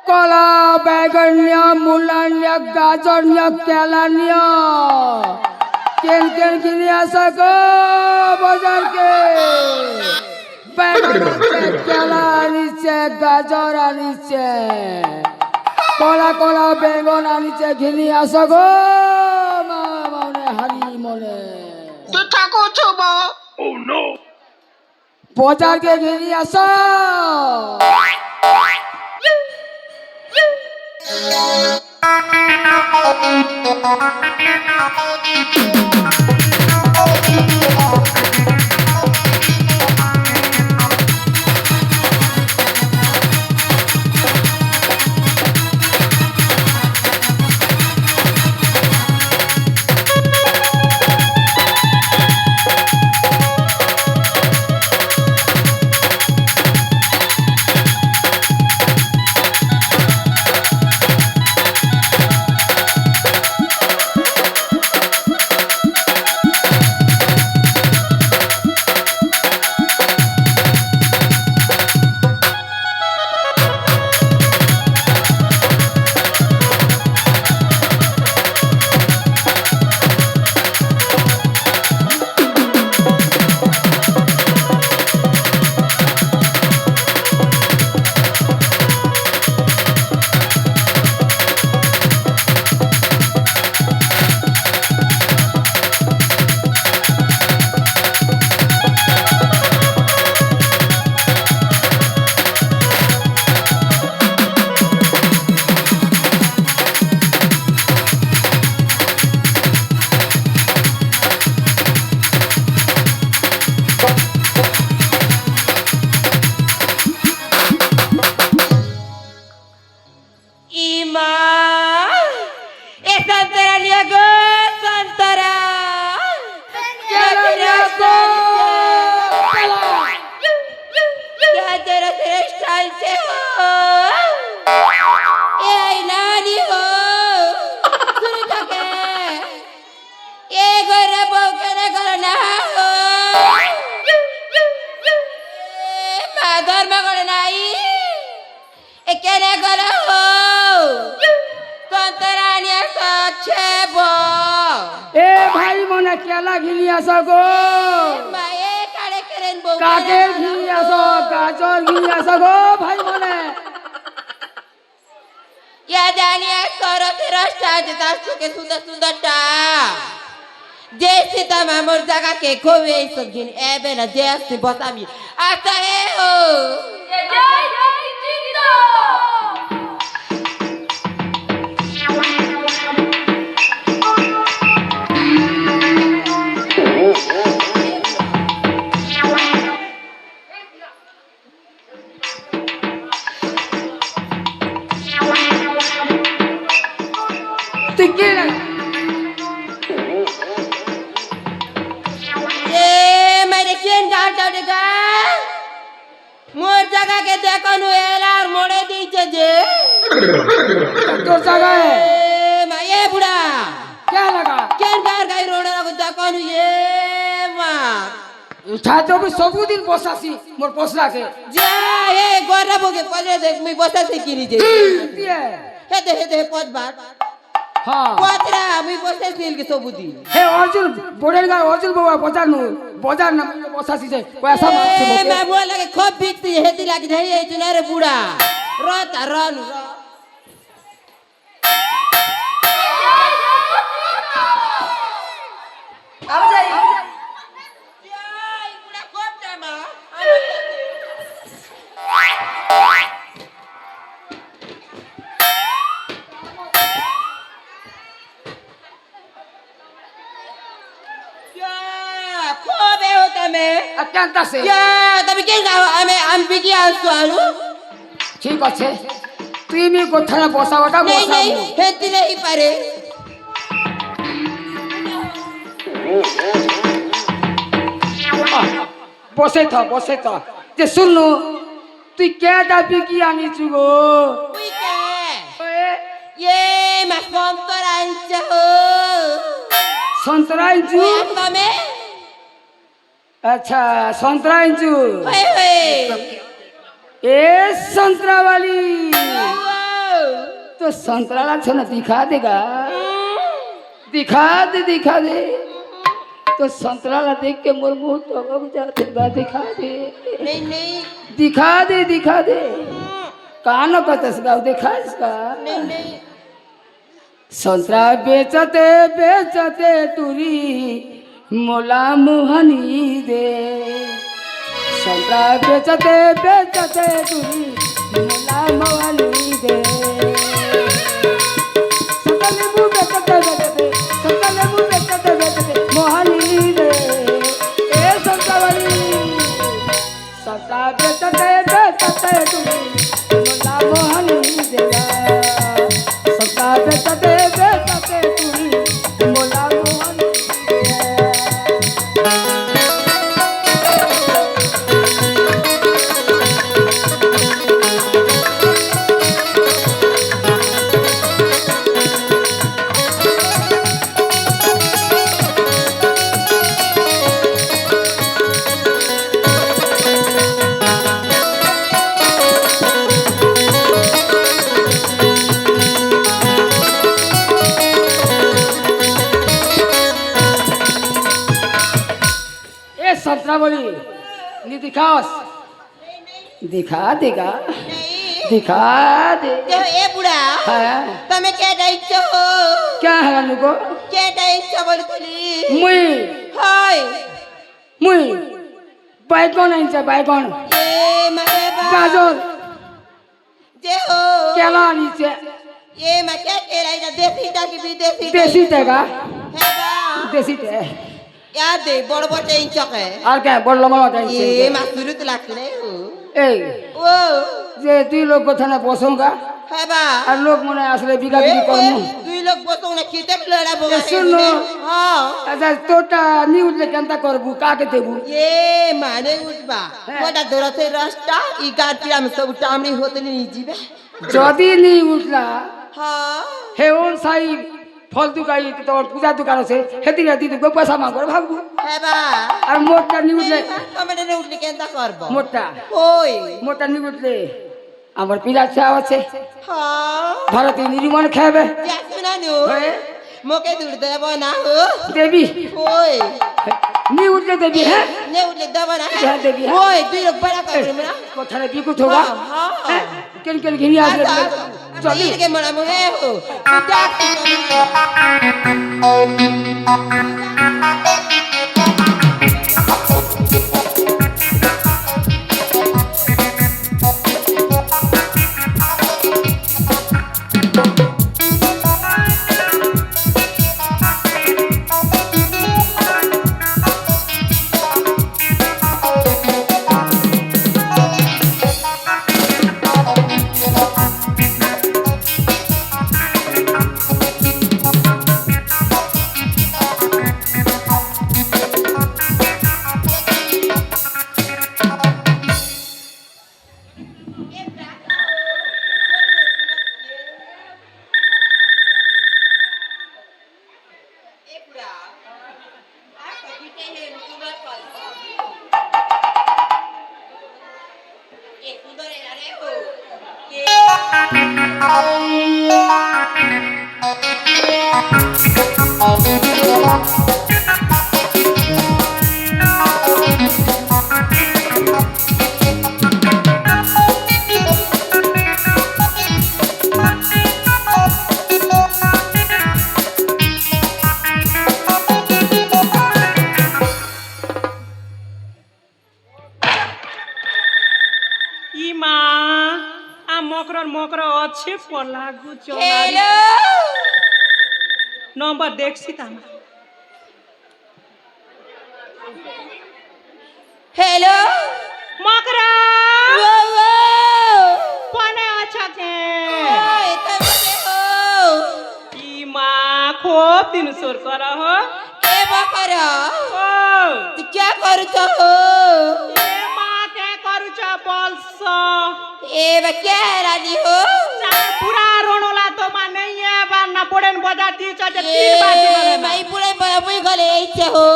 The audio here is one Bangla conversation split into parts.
কলা বেগুন নিয়ে মূলা নিয়ে গাজর নিয়ে কেলা নিয়ে কেন কেন কিনে আসা গো বাজারকে বেগুন কেলা আনিছে গাজর আনিছে কলা কলা বেগুন আনিছে ঘিনি আসা গো মনে হারি মনে বাজারকে ঘিনি আসা কেলা ঘিনি আসো গো কাকের ঘিনি আসো গাজর ঘিনি আসো গো ভাই মনে সুন্দর সুন্দরটা যে সীতা মামুর জায়গাকে খুবই এইসব ঘিন এবে না যে আসছি বসামি আচ্ছা এ ও মোর জায়গাকে দেখো নু এলার মোড়ে দিয়েছে যে তোর জায়গায় এ বুড়া কে লাগা কেন কার গাই রোডে দেখো নু এ মা ছাতে আমি সবুদিন বসাছি মোর পছলাকে যা এ গড়া বগে পলে দেখ মুই বসাছি কিনি যে দিয়ে হেতে হেতে পদ বার হ্যাঁ কোয়াতরা আমি বসাইছিল কি সবুদি হে অর্জুন বোর্ডের গায়ে অর্জুন বাবা বজার না বসাছিছে পয়সা মারছে এ মা বল লাগে খুব বিকতি হেতি লাগি ধই এই তুনারে বুড়া রতা রনু র যাই বুড়া খুব জামা খুব তুমি কেনতাছে তুমি কে যাও আমি বিকি আসছো আলু ঠিক আছে তুমি কোথায় বসাওটা নেই নেই বসাবো হেতি নেই পারে বসে থ যে শুনু তুই কে দাবি কি আনিছু গো তুই কে এ, ये मैं संतरांच हो সন্তরাইছু তুমি আচ্ছা সন্তরাইছু ओए ओए ए संतरा वाली तो संतरा ला छो ना दिखा देगा दिखा दे तो संतरा ला देख के मोर मुंह तो अब जाते बा दिखा दे नहीं नहीं दिखा दे कान कतस गाव दिखा इसका नहीं नहीं संतरा बेचते तुरी मोला मुहनी दे संतरा बेचते तुरी मोला मुहनी दे संतरा लेबू बेचते मोहनी दे ए संतरा वाली संतरा बेचते तुरी मोला मोहनी देगा संतरा बेचते तुरी मोला मोहनी ए संतरा बोली नी दिखाओस दिखा देगा नहीं दिखा दे जो ए बुढ़ा हाँ તમે કે ડાઈચો क्या है अनुको કે ડાઈચો બોલતલી मुई હાય बैगन आइन्छ बैगन ये मगे बा गाजर जे हो केला आनिन्छ ये मगे तेरा इधर देसी टा की विदेशी देसी तेगा है बा देसी ते याद दे बड़ बड़ टेंचो के और क्या बोल लमा आइन्छ ये मासुरु तो लगते नहीं हो ए ओ जे दुई लोग को थाना बसौगा है बा और लोग मने असले बिगा बिगी करमु दुई लोग बसो ना खीते लड़ा बोगा ये सुनो। हां अच्छा तोटा न्यूज ले केनता करबु काके देबु ये माने उठबा कोटा दरते रास्ता ई गाटिया में सब टामड़ी होते नहीं जीवे যদি নি উঠলা हां হে ওন সাই ফল দুকাই তো পূজা দোকান আছে হেতি রাতি তো পয়সা মাগর ভাগবু है बा আর মোটা নিউজ ले কমেডি নে উঠলে কেনতা করব মোটা ওই মোটা নিউজ ले আমার পিলা চাও আছে हां ভারতীয় নির্মাণ খাবে জাসনা নো হয়ে মোকে দূর দেব না হো দেবী ওই নিউজ ले দেবী হ্যাঁ ने उठले देव ना क्या देवी है? ओई दुई लोग बड़ा कर मेरा কোথায় বিকুত হোগা हां हां কেন কেন ঘিনি আসলে চলি चली के मरा मुहे हो डाक ये ইমা মকর মকর আছে পলাগু হ্যালো নম্বর দেখছি তা হ্যালো মকরা ও ও কোনে আছো কে ওই তুমি কে হো ইমা খুব দিন সুর কর হো এ বকরা ও তু কি করছ হো এ মা কে করুছ বলছ এ বা কে রাজি হো পুরা রণলা তো মানে এবার না পড়েন বাজার দিয়েছ যে এ 3 বাজে গেল না। ভাই পুরে বাবুই গলে এইছে হো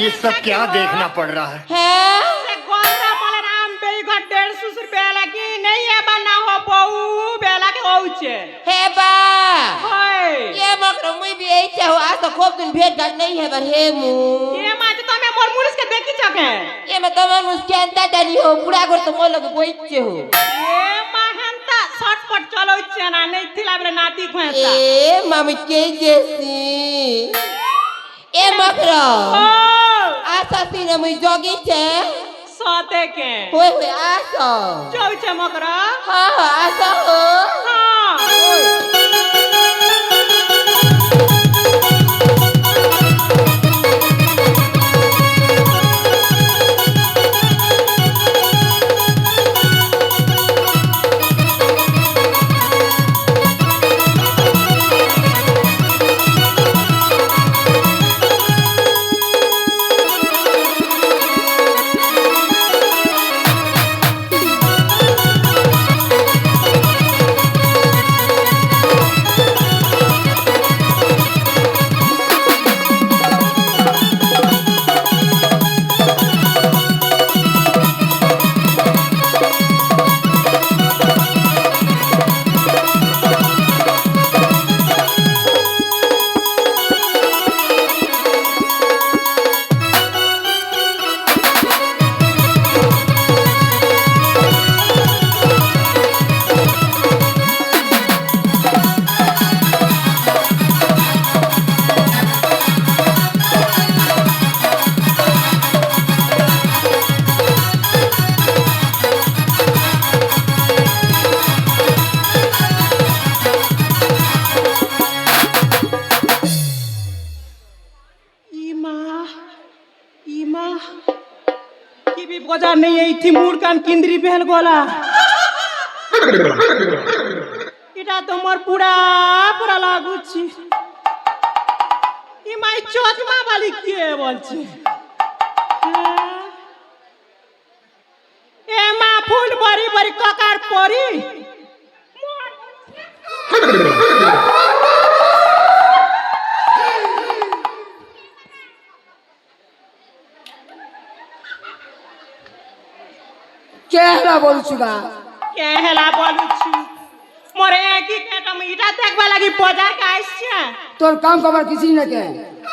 ये सब क्या देखना पड़ रहा है। হ্যাঁ से गोंदा मले नाम पे घर 150 रुपया लगी नहीं है बना हो बहु बेला के होउचे হে বা होय ये बकरा मुई भी ऐसे हो आज तो खूब दिन भेंट घाट नहीं है पर हे मु ये माते तमे मोर मुनिस के देखि छके ये मैं तमन मुस्कान दादानी हो पूरा कर तो मोर लगे बोइचे हो ये महंता शॉर्टकट चलोइचे ना नहीं थिला बेले नाती खोएता ए मामी के जैसी ए बकरा ओ आशा सीने मुई जोगी छे सोते के होय होय आशा जोइचे मकरा हाँ हाँ आशा हो हां ইমা কি বি বজার নেই এইথি মুড় কান কিন্দ্রি পেল গলা এটা তোমার পুরা পুরা লাগুছি ইমাই চশমা বালি কে বলছে এ মা ফুল বরি বরি ককার পরি কে হেলা বলছু গা কে হেলা বলুছি মোরে কি কেটম ইটা দেখবা লাগি বাজার কা আইছে তোর কাম কবার কিছুই না কে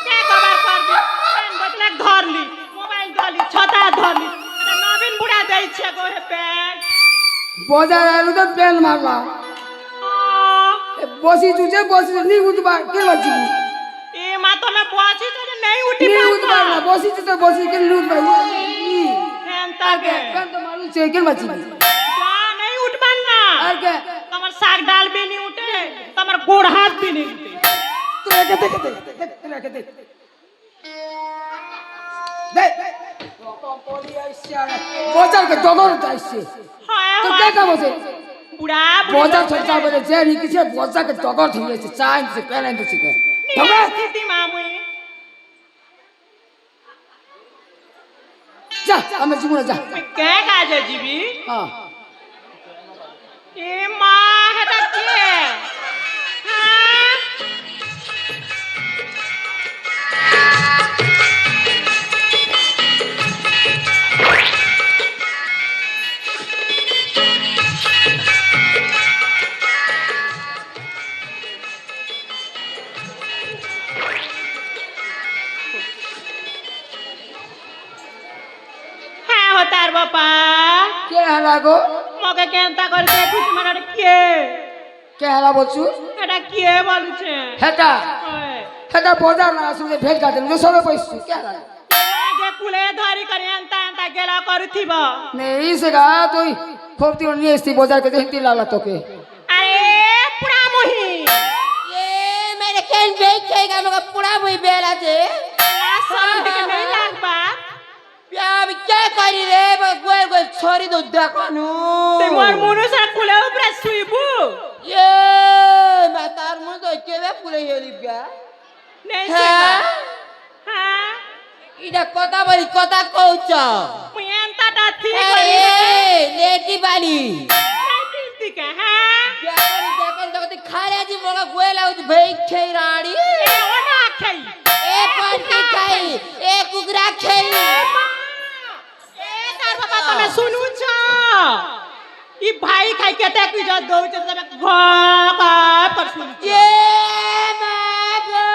কে কবার করবি পেন বদলে ধরলি মোবাইল ধরলি ছতা ধরলি এটা নবীন বুড়া দেইছে গো হে পেন বাজার আলু তো পেন মারলা বসি তুই বসি নি উঠবা কে বলছি এ মা তুমি বসি তো নেই উঠি নি উঠবা না বসি তো বসি কে নি উঠবা হ্যাঁ তাকে কেন তো মারু সে কে বলছি যা নেই উঠবান না আর কে তোমার শাক ডাল भी नहीं उठे তোমার গোড় হাত भी नहीं उठे তুই কে দেখ তুই কে দেখ দেখ বাজার কে ডগর আইছে हाय তো কে কাম আছে बुढ़ा বাজার ছটা বলে যে নি কিছু বাজার কে ডগর ঠিক আছে চাই সে পেলেন তো শিখে তোমরা स्थिति मामुई যা আমি জীবনে যা क्या काज जीबी হ্যাঁ ए मां हेटा के हां বাপা কে হেলা গো মকে কেনতা করে দেখুছ মানে কে কে হেলা বলছু এটা কে বলছে হেটা ওই হেটা বজার না আসলে ভেট কাটেন যে সবে পয়সু কে হেলা আগে কুলে ধরি করে এনতা এনতা গেলা করুথিব নেই সেগা তুই খুব দিন নিয়ে এসছি বজারকে দেখতে লালা তোকে আরে পুরা মহি এ মেরে কেন বেচে আমাকে পুরা বই বেলাতে সব দিকে নেই লাগবা আমি কে করি রে গোল গোল ছড়ি তো দেখানু তুই মোর মনুষা কুলে উপরে শুইবু এ মা তার মতো কেবে ফুলে হেলি গা নেই হ্যাঁ হ্যাঁ এটা কথা বলি কথা কৌছ মুই এনতাটা ঠিক এ করি লেটি বালি নাই পিন্তিকে হ্যাঁ দেখেন দেখেন খারে জি মোga গোল আউজ ভই খেই রাড়ি এ ওনা খাই এ পান্তি খাই এ কুকরা খেই এ তার বাবা তুমি শুনুছ ই ভাই খাই কেতে কি যা দউছ তবে ঘা কর শুনুছ এ মা গো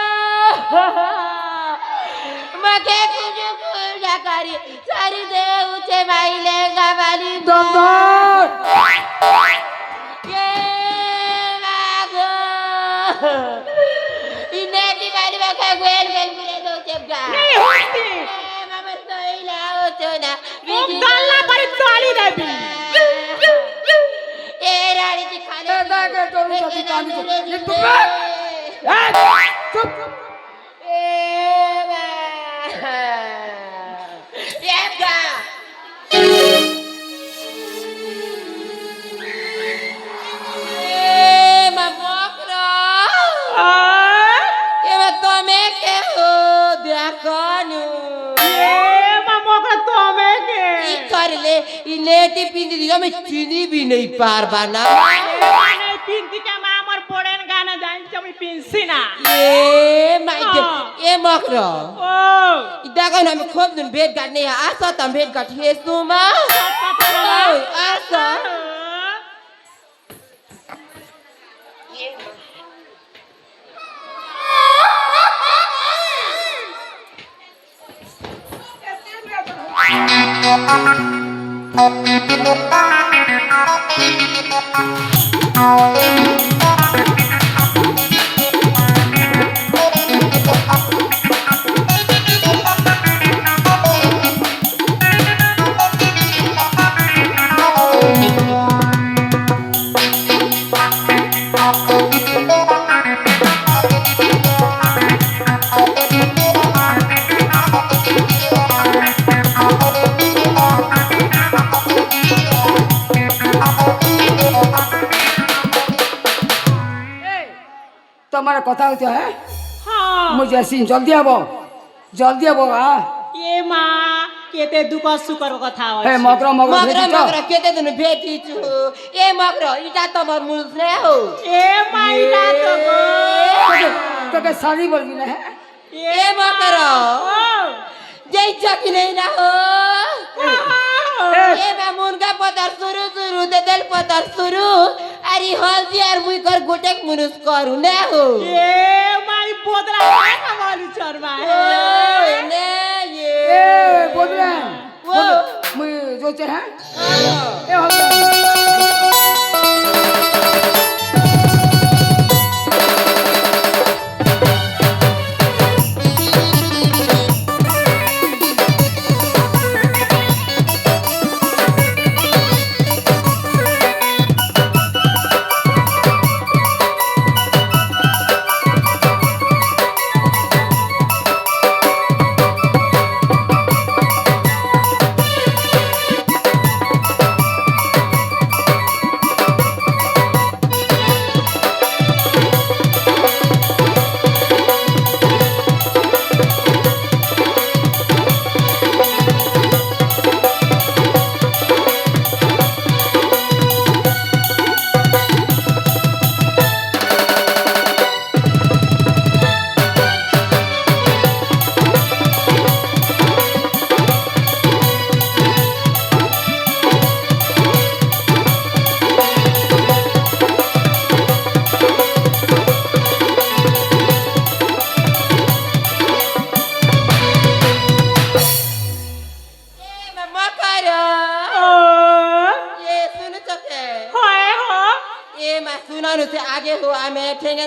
মকে কুজু কুজা করি সারি দে উঠে মাইলে গাবালি দমদর এ মা গো ইনেটি বাড়ি বাকা গোল গোল ঘুরে দউছে গা নেই হইতি এ মামার তইলা হতো না মুখ গাল্লা করে তালি দেবি এ রাড়ি দি খালে এ দেখে তোর সাথে কাঁদি একটু চুপ এ মা এ গা এ মা মকরা এবার তুমি কে হো দেখনু এ মামা তুমি কে ই করলে ই লেটি পিন্দি দিও আমি চিনি বি নেই পারবা না মানে পিন্তিকে মা আমার পড়েন গানা জানছি আমি পিনছি না এ মাই এ মকরা ও দেখো না আমি খুব দিন ভেট গাট নেই আসা তাম ভেট গাট হেসু মা ওই আসা তোমার কথা হইতে হ্যাঁ হ্যাঁ মুই যাইছি জলদি আবো এ মা কেতে দুঃখ সুখর কথা হে আছে মগরা মগরা মকরা ভেটিছ মকরা কেতে দিন ভেটিছু এ মকরা ইটা তোমার মুলসরে হো এ মাইলা তো গো তোকে সারি বলবি না হ্যাঁ এ মকরা ও যেই চাকি নেই না হো এ, এ মা মুনকা পতার শুরু শুরু তেল পতার শুরু আরি হল দি আর মুই কর গোটেক মুনুস করু না হো এ মাই বদলা কথা বলি চরমা ও নে এ বদলে ও মুই যোচে হ্যাঁ আলো এ হবে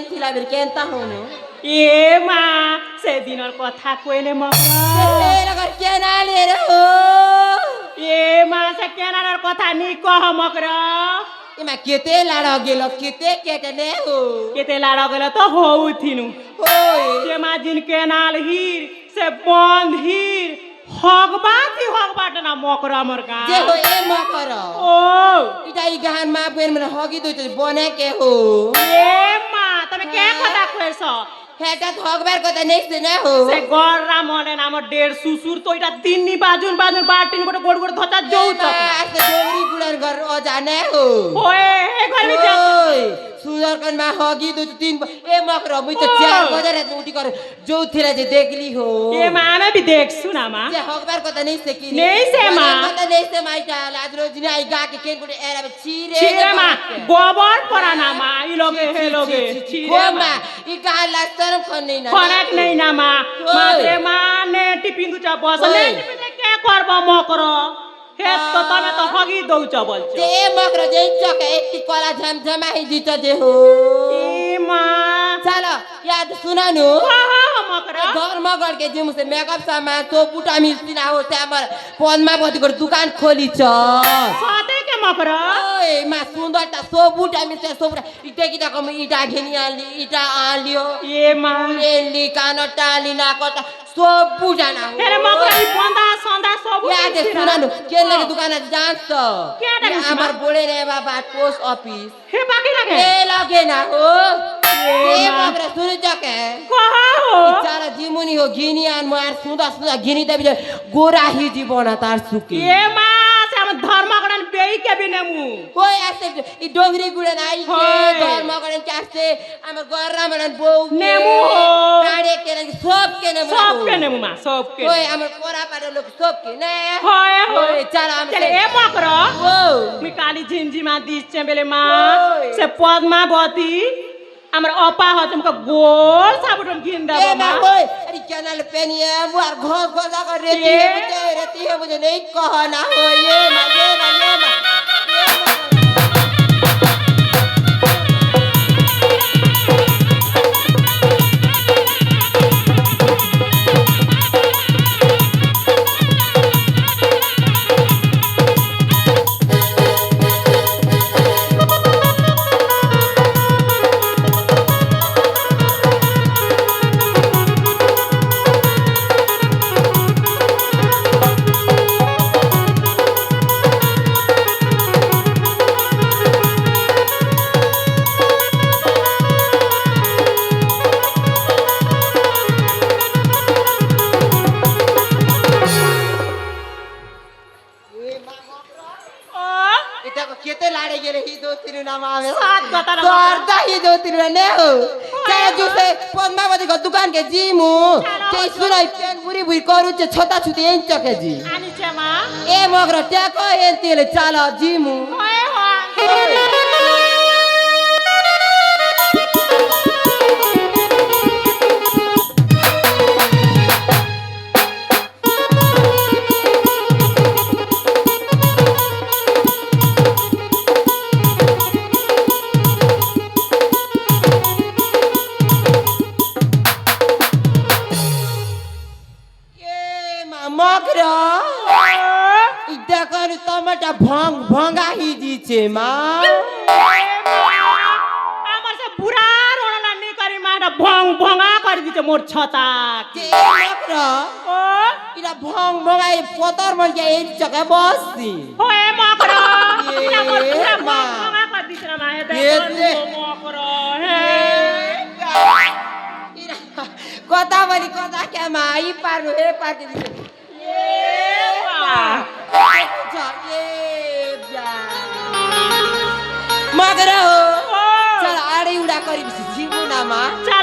ଥିଲା বের কেনতা হনো এ মা সেদিনের কথা কইলে মকর এ লগর কেনালে রে ও এ মা সে কেনার কথা নি কহ মকর এমা কেতে লাড় গেল কেতে কেটে নে ও কেতে লাড় গেল তো হউথিনু ওই যে মা জিন কেনাল হির সে বন্ধ হির হগবাট না মকর আমার গা যে হো এ মকর ও ইটা ই গান মা পেন মানে হগি দইতে বনে কে হো এ মা তুমি কে কথা কইছ হেটা হগবার কথা নেইছে না হো সে গররা মনে না আমার দেড় সুসুর তো এটা তিননি বাজুন বাটিন করে গোড় গোড় ধতা যৌচ আজকে ডোগরি গুলার ঘর ও জানে হো ওয়ে এ ঘর ভিতর ওই সুদর্শন মা হগি দইতে তিন এ মকর মুই তো 4 বাজারে উঠি করে যৌথিরা যে দেখলি হো এ মা আমি भी দেখছু না মা যে হগবার কথা নেইছে কি নেইছে মা। কথা নেইছে মাইটা আজ রোজ দিন আই গা কে কেন করে এরাবে ছিরে ছিরে মা গোবর পরা না মা ই লগে হে লগে ছিরে মা ই গা লাস্তরম খন নেই না খরাক নেই না মা মাত্রে মা নে টিপিং দুচা বস নে টিপিতে কে করব মকর হে তো তুমি তো হগি দউচ বলছো যে মকর যে চকে একটি কলা ঝমঝমা হি দিত যে হো এ মা চলো याद सुनानु मकर धर्मगढ के जिम से मेकअप सामान तो पुटा मिल्ती ना हो त्यहाँ पद्मावती को दुकान खोली छ साथे के मकर ओए मा सुन्दरता सो बुटा मिल्छ सो बुटा इटा किटा कम इटा घेनी आली इटा आलियो ए मा लेली कान टाली ना कता सो बुटा ना हो अरे मकर ई बंदा संदा सब याद सुनानु के लगे दुकान जान्छ के लगे हमर बोले रे बाबा पोस्ट ऑफिस हे बाकी लगे ए लगे ना हो ए मा मकर सुन जके कहा हो चारा जिमुनी हो घिनी आन मार सुदा सुदा घिनी देबी गोरा ही जीवन तार सुकी ए मा से हम धर्मगणन बेई के भी नेमु कोई ऐसे ई डोंगरी गुड़े नाई के होय। धर्म गणन कैसे हमर गररा मनन बौ नेमु हो। काड़े के रंग सब के नेमु सब के नेमु मा सब के कोई हमर कोरा पारे लोग सब के ने होय हो होय, चारा हम चले ए मकर ओ मी काली झिंझी मा दिस चेबेले मा होय। से पद्मावती हमर अपा ह तुमको गोल साबुन घिन ए देबो ना मा होय अरे केनाल पेनिए बुआर घोस घोसा कर रेती ए। है मुझे नहीं कहना हो ये मा ये मा ये मा এটা কেতে লাড়ে গেলে হি দো তিন নাম आवे सात कता ना सरदा ही दो तीन ने हो चाहे जो से पद्मावती को दुकान के जीमु के सुनाई पेन बुरी बुरी करू छे छोटा छुती एन चके जी आनी छे मा ए मगर ट्याको एन तेले चाला जीमु होय हो ए मगर इदा कर टमाटा भंगा ही दी छे मा আমার সে বুড়া রণনা নি করি মাটা ভঙ্গা করে দিতে মোর ছতা के मगर ও इरा भंगाई पतर मन के एन चके बसती होय মকর ए এটা মোর পুরা মা। ভঙ্গা করে দিছ না মা হে এ দে। মকর হে কথা বলি কথা কে মা ই পারু হে পাতি এ মা मगर हो ও चल आड़ी उड़ा करी जीवू ना मा চা